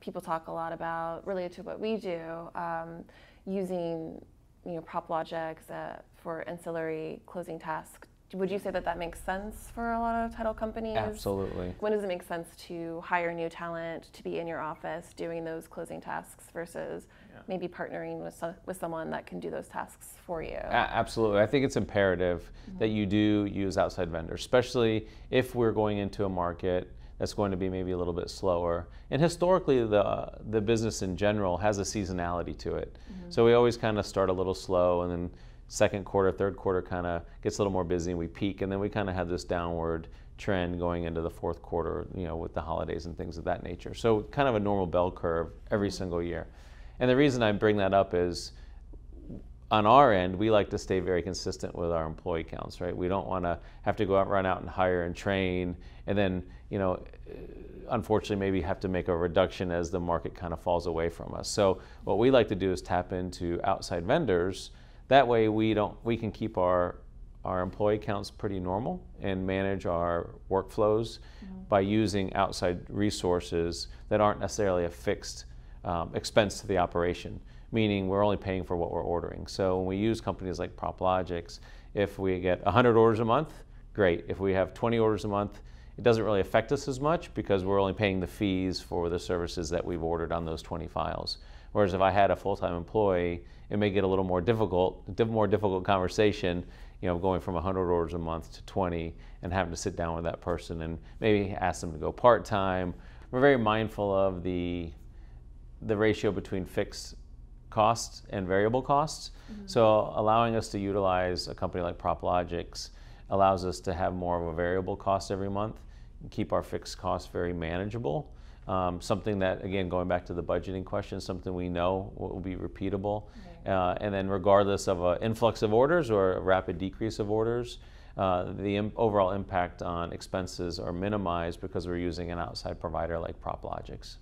people talk a lot about, related to what we do, using PropLogic for ancillary closing tasks. Would you say that that makes sense for a lot of title companies? Absolutely. When does it make sense to hire new talent to be in your office doing those closing tasks versus maybe partnering with someone that can do those tasks for you? Absolutely. I think it's imperative that you do use outside vendors, especially if we're going into a market that's going to be maybe a little bit slower. And historically, the business in general has a seasonality to it. So we always kind of start a little slow, and then second quarter, third quarter kind of gets a little more busy, and we peak, and then we kind of have this downward trend going into the fourth quarter, with the holidays and things of that nature. So kind of a normal bell curve every single year. And the reason I bring that up is, on our end, we like to stay very consistent with our employee counts, right? We don't want to have to go out, run out and hire and train, and then, unfortunately maybe have to make a reduction as the market kind of falls away from us. So what we like to do is tap into outside vendors. That way we can keep our employee counts pretty normal and manage our workflows by using outside resources that aren't necessarily a fixed expense to the operation, meaning we're only paying for what we're ordering. So when we use companies like PropLogic, if we get 100 orders a month, great. If we have 20 orders a month, it doesn't really affect us as much because we're only paying the fees for the services that we've ordered on those 20 files. Whereas if I had a full-time employee, it may get a little more difficult conversation, going from 100 orders a month to 20 and having to sit down with that person and maybe ask them to go part-time. We're very mindful of the ratio between fixed costs and variable costs. So allowing us to utilize a company like PropLogic allows us to have more of a variable cost every month and keep our fixed costs very manageable. Something that, again, going back to the budgeting question, something we know will be repeatable. And then regardless of an influx of orders or a rapid decrease of orders, the overall impact on expenses are minimized because we're using an outside provider like PropLogic.